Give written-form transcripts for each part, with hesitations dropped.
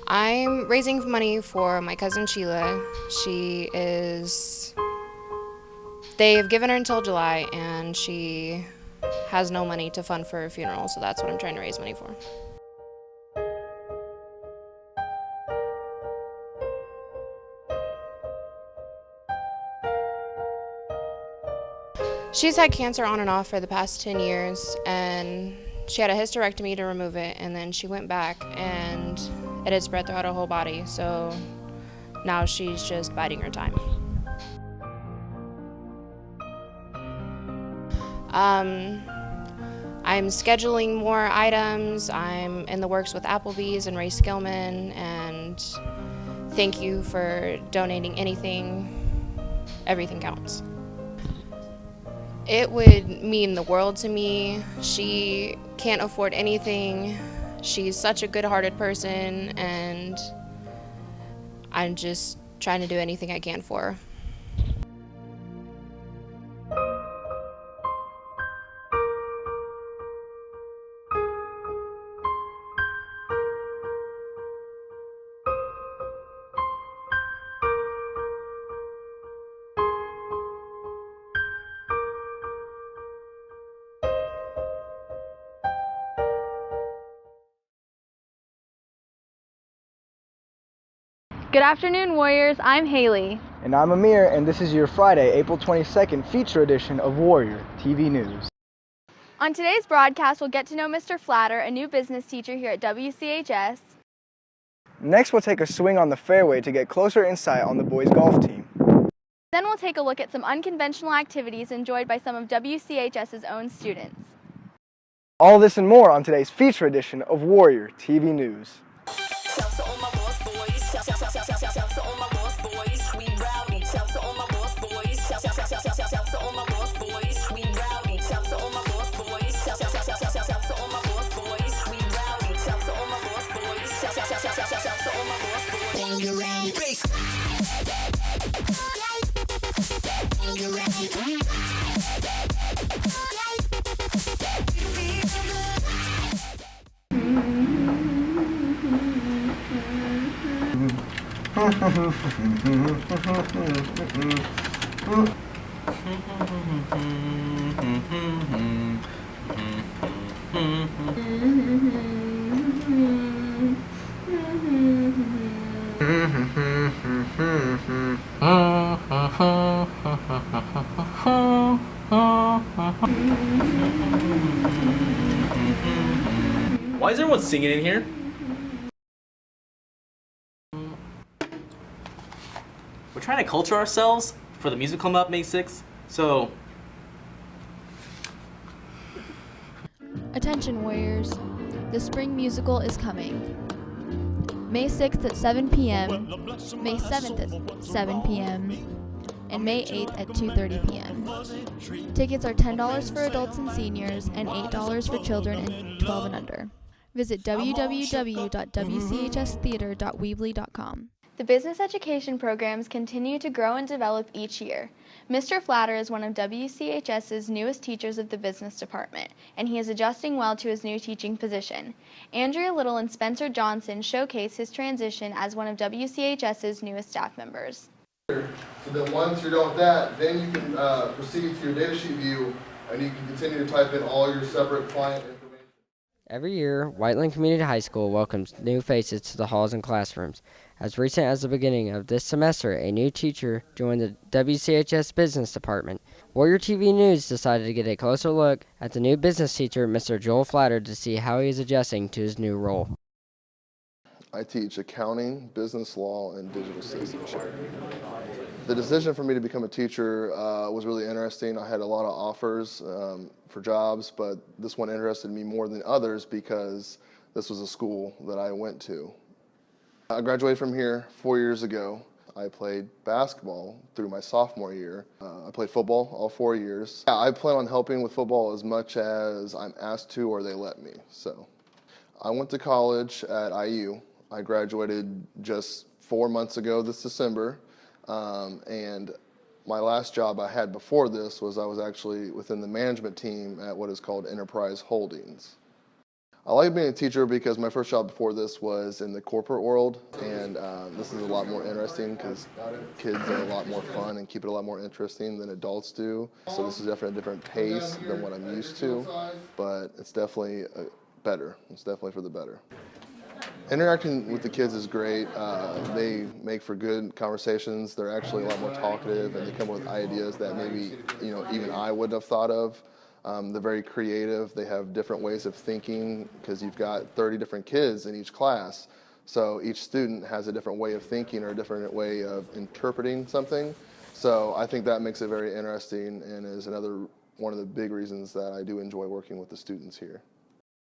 I'm raising money for my cousin Sheila. They have given her until July, and she has no money to fund for her funeral, so that's what I'm trying to raise money for. She's had cancer on and off for the past 10 years, and she had a hysterectomy to remove it, and then she went back, and it had spread throughout her whole body, so now she's just biding her time. I'm scheduling more items. I'm in the works with Applebee's and Ray Skillman, and thank you for donating anything. Everything counts. It would mean the world to me. She can't afford anything. She's such a good-hearted person, and I'm just trying to do anything I can for her. Good afternoon, Warriors. I'm Haley. And I'm Amir, and this is your Friday, April 22nd feature edition of Warrior TV News. On today's broadcast, we'll get to know Mr. Flatter, a new business teacher here at WCHS. Next, we'll take a swing on the fairway to get closer insight on the boys' golf team. Then we'll take a look at some unconventional activities enjoyed by some of WCHS's own students. All this and more on today's feature edition of Warrior TV News. Why is everyone singing in here? We're trying to culture ourselves for the music come up May 6th, so... Attention, Warriors. The spring musical is coming. May 6th at 7 p.m., May 7th at 7 p.m., and May 8th at 2:30 p.m. Tickets are $10 for adults and seniors and $8 for children and 12 and under. Visit www.wchstheater.weebly.com. The business education programs continue to grow and develop each year. Mr. Flatter is one of WCHS's newest teachers of the business department, and he is adjusting well to his new teaching position. Andrea Little and Spencer Johnson showcase his transition as one of WCHS's newest staff members. So that once you're done with that, then you can proceed to your datasheet view, and you can continue to type in all your separate client information. Every year, Whiteland Community High School welcomes new faces to the halls and classrooms. As recent as the beginning of this semester, a new teacher joined the WCHS Business Department. Warrior TV News decided to get a closer look at the new business teacher, Mr. Joel Flatter, to see how he is adjusting to his new role. I teach accounting, business law, and digital citizenship. The decision for me to become a teacher was really interesting. I had a lot of offers for jobs, but this one interested me more than others because this was a school that I went to. I graduated from here 4 years ago. I played basketball through my sophomore year. I played football all 4 years. I plan on helping with football as much as I'm asked to or they let me. So I went to college at IU. I graduated just 4 months ago this December, and my last job I had before this was I was actually within the management team at what is called Enterprise Holdings. I like being a teacher because my first job before this was in the corporate world, and this is a lot more interesting because kids are a lot more fun and keep it a lot more interesting than adults do. So this is definitely a different pace than what I'm used to, but it's definitely better. It's definitely for the better. Interacting with the kids is great. They make for good conversations. They're actually a lot more talkative, and they come up with ideas that maybe even I wouldn't have thought of. They're very creative. They have different ways of thinking because you've got 30 different kids in each class. So each student has a different way of thinking or a different way of interpreting something. So I think that makes it very interesting and is another one of the big reasons that I do enjoy working with the students here.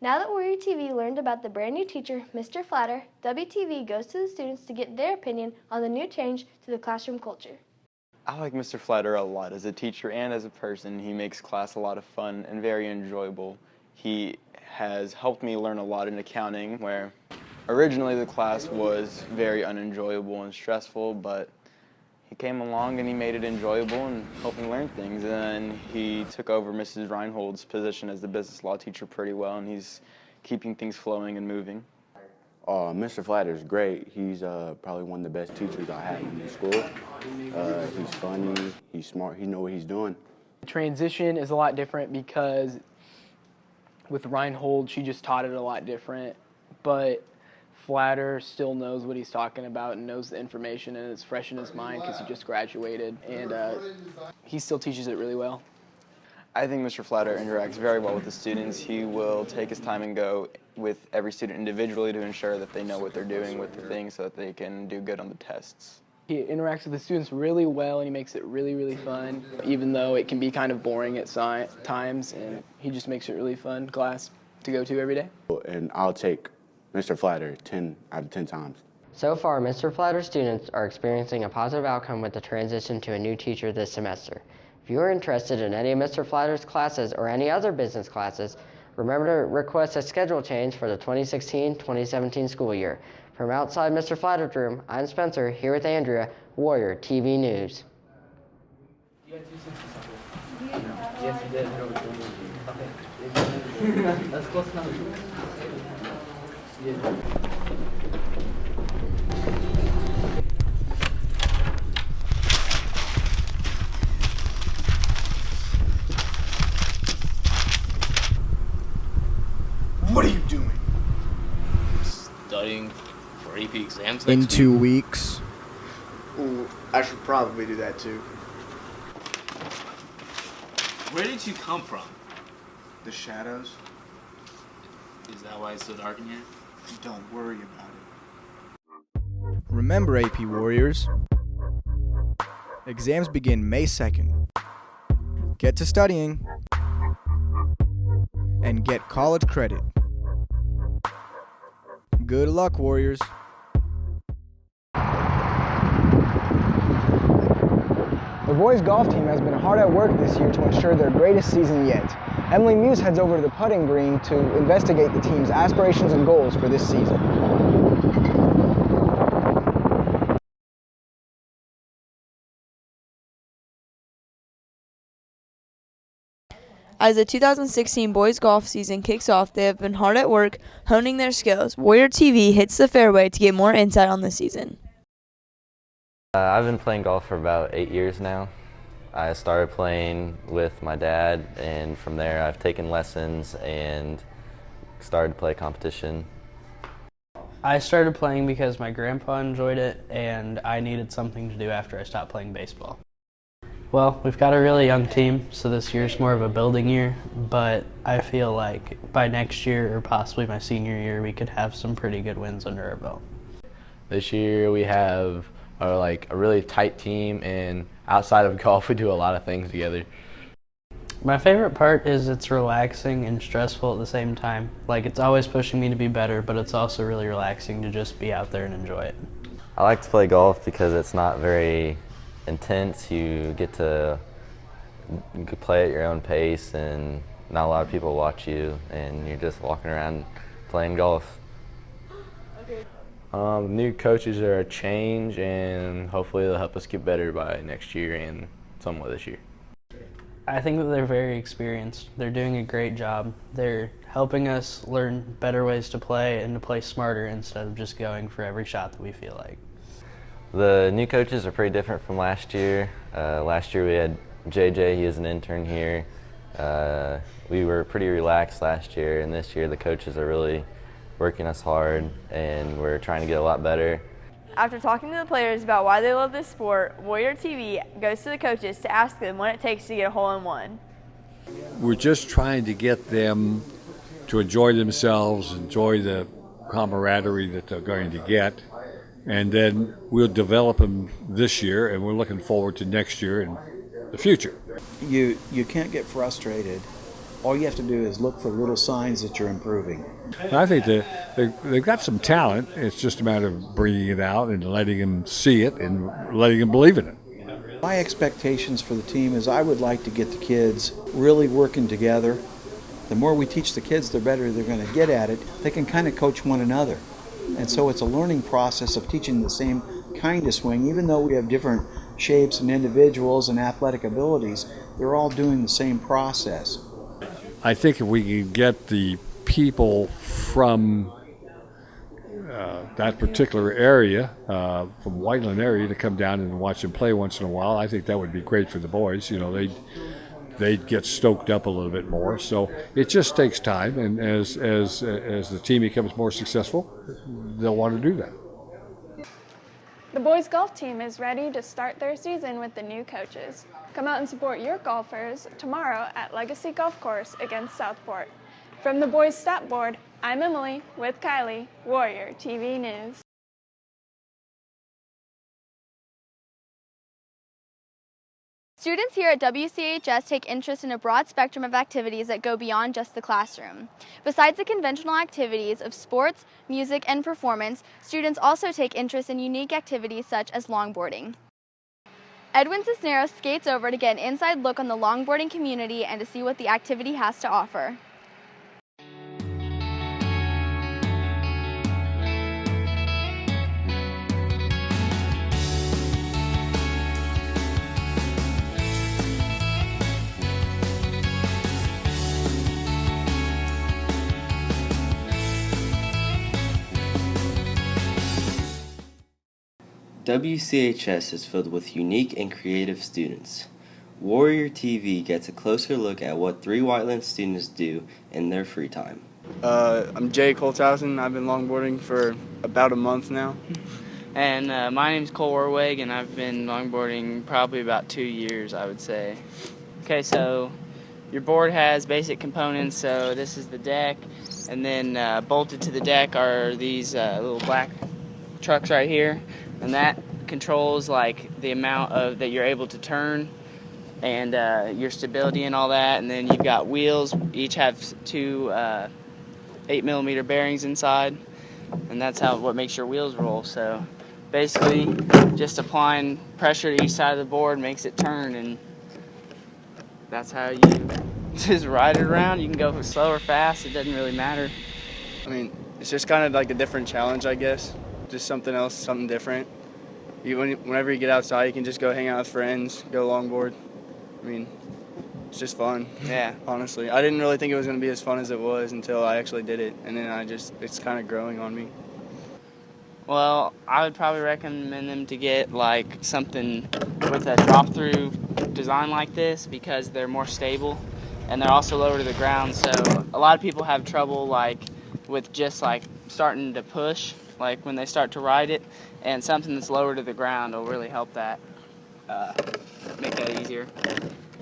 Now that Warrior TV learned about the brand new teacher, Mr. Flatter, WTV goes to the students to get their opinion on the new change to the classroom culture. I like Mr. Flatter a lot as a teacher and as a person. He makes class a lot of fun and very enjoyable. He has helped me learn a lot in accounting, where originally the class was very unenjoyable and stressful, but he came along and he made it enjoyable and helped me learn things. And then he took over Mrs. Reinhold's position as the business law teacher pretty well, and he's keeping things flowing and moving. Mr. Flatter's great. He's probably one of the best teachers I have in the school. He's funny, he's smart, he knows what he's doing. The transition is a lot different because with Reinhold, she just taught it a lot different, but Flatter still knows what he's talking about and knows the information, and it's fresh in his mind because he just graduated, and he still teaches it really well. I think Mr. Flatter interacts very well with the students. He will take his time and go with every student individually to ensure that they know what they're doing with the things so that they can do good on the tests. He interacts with the students really well, and he makes it really, really fun, even though it can be kind of boring at times, and he just makes it really fun class to go to every day. And I'll take Mr. Flatter 10 out of 10 times. So far, Mr. Flatter's students are experiencing a positive outcome with the transition to a new teacher this semester. If you are interested in any of Mr. Flatter's classes or any other business classes, remember to request a schedule change for the 2016-2017 school year. From outside Mr. Flatter's room, I'm Spencer, here with Andrea, Warrior TV News. Yes, you did. Okay. That's close enough. What are you doing? Studying for AP exams In next 2 week. weeks. Ooh, I should probably do that too. Where did you come from? The shadows? Is that why it's so dark in here? Don't worry about it. Remember, AP Warriors, exams begin May 2nd. Get to studying and get college credit. Good luck, Warriors. The boys' golf team has been hard at work this year to ensure their greatest season yet. Emily Muse heads over to the putting green to investigate the team's aspirations and goals for this season. As the 2016 boys golf season kicks off, they have been hard at work honing their skills. Warrior TV hits the fairway to get more insight on the season. I've been playing golf for about 8 years now. I started playing with my dad, and from there I've taken lessons and started to play competition. I started playing because my grandpa enjoyed it, and I needed something to do after I stopped playing baseball. Well, we've got a really young team, so this year's more of a building year, but I feel like by next year or possibly my senior year, we could have some pretty good wins under our belt. This year we have a really tight team, and outside of golf we do a lot of things together. My favorite part is it's relaxing and stressful at the same time. Like, it's always pushing me to be better, but it's also really relaxing to just be out there and enjoy it. I like to play golf because it's not very intense. You get to play at your own pace, and not a lot of people watch you, and you're just walking around playing golf. New coaches are a change, and hopefully they'll help us get better by next year and somewhat this year. I think that they're very experienced. They're doing a great job. They're helping us learn better ways to play and to play smarter instead of just going for every shot that we feel like. The new coaches are pretty different from last year. Last year we had JJ, he is an intern here. We were pretty relaxed last year, and this year the coaches are really working us hard and we're trying to get a lot better. After talking to the players about why they love this sport, Warrior TV goes to the coaches to ask them what it takes to get a hole-in-one. We're just trying to get them to enjoy themselves, enjoy the camaraderie that they're going to get, and then we'll develop them this year, and we're looking forward to next year and the future. You can't get frustrated. All you have to do is look for little signs that you're improving. And I think they've got some talent. It's just a matter of bringing it out and letting them see it and letting them believe in it. My expectations for the team is I would like to get the kids really working together. The more we teach the kids, the better they're going to get at it. They can kind of coach one another. And so it's a learning process of teaching the same kind of swing. Even though we have different shapes and individuals and athletic abilities, they're all doing the same process. I think if we can get the people from that particular area, from Whiteland area, to come down and watch them play once in a while, I think that would be great for the boys. You know, they'd get stoked up a little bit more. So it just takes time, and as the team becomes more successful, they'll want to do that. The boys golf team is ready to start their season with the new coaches. Come out and support your golfers tomorrow at Legacy Golf Course against Southport. From the boys stat board, I'm Emily with Kylie, Warrior TV News. Students here at WCHS take interest in a broad spectrum of activities that go beyond just the classroom. Besides the conventional activities of sports, music, and performance, students also take interest in unique activities such as longboarding. Edwin Cisneros skates over to get an inside look on the longboarding community and to see what the activity has to offer. WCHS is filled with unique and creative students. Warrior TV gets a closer look at what 3 Whiteland students do in their free time. I'm Jake Holtzhausen. I've been longboarding for about a month now. And my name's Cole Warwig, and I've been longboarding probably about 2 years, I would say. Okay, so your board has basic components. So this is the deck, and then bolted to the deck are these little black trucks right here. And that controls like the amount of that you're able to turn and your stability and all that. And then you've got wheels, each have 2 8mm bearings inside, and that's what makes your wheels roll. So basically just applying pressure to each side of the board makes it turn, and that's how you just ride it around. You can go slow or fast, it doesn't really matter. I mean, it's just kind of like a different challenge, I guess. Just something else, something different. Whenever you get outside, you can just go hang out with friends, go longboard. I mean, it's just fun. Yeah. Honestly, I didn't really think it was going to be as fun as it was until I actually did it, and then it's kind of growing on me. Well, I would probably recommend them to get like something with a drop-through design like this because they're more stable and they're also lower to the ground. So a lot of people have trouble like with just like starting to push, like when they start to ride it, and something that's lower to the ground will really help that, make that easier.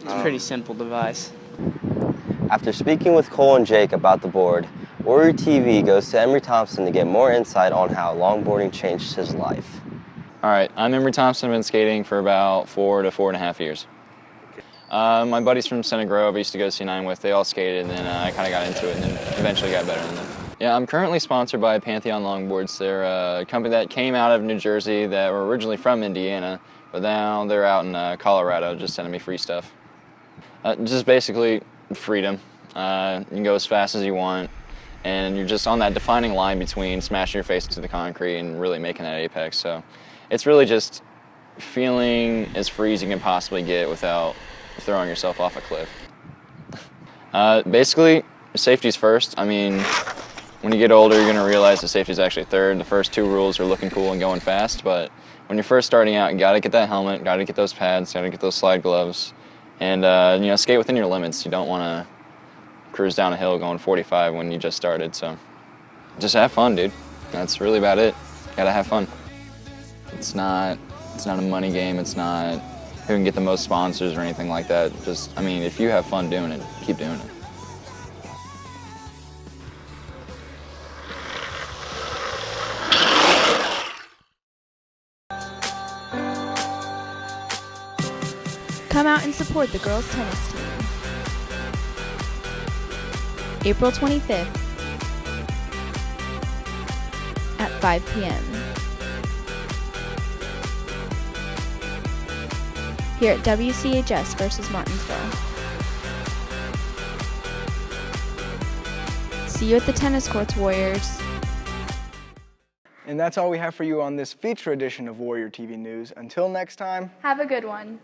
It's a pretty simple device. After speaking with Cole and Jake about the board, Warrior TV goes to Emory Thompson to get more insight on how longboarding changed his life. All right, I'm Emory Thompson. I've been skating for about 4 to 4.5 years. My buddies from Center Grove I used to go to C9 with, they all skated, and then I kind of got into it and then eventually got better than them. Yeah, I'm currently sponsored by Pantheon Longboards. They're a company that came out of New Jersey that were originally from Indiana, but now they're out in Colorado just sending me free stuff. Just basically freedom. You can go as fast as you want, and you're just on that defining line between smashing your face into the concrete and really making that apex. So it's really just feeling as free as you can possibly get without throwing yourself off a cliff. Basically, Safety's first. I mean, when you get older, you're going to realize that safety's actually third. The first two rules are looking cool and going fast, but when you're first starting out, you got to get that helmet, got to get those pads, got to get those slide gloves, and you know, skate within your limits. You don't want to cruise down a hill going 45 when you just started, so just have fun, dude. That's really about it. Got to have fun. It's not a money game. It's not who can get the most sponsors or anything like that. Just, I mean, if you have fun doing it, keep doing it. Come out and support the girls' tennis team. April 25th at 5 p.m. here at WCHS versus Martinsville. See you at the tennis courts, Warriors. And that's all we have for you on this feature edition of Warrior TV News. Until next time, have a good one.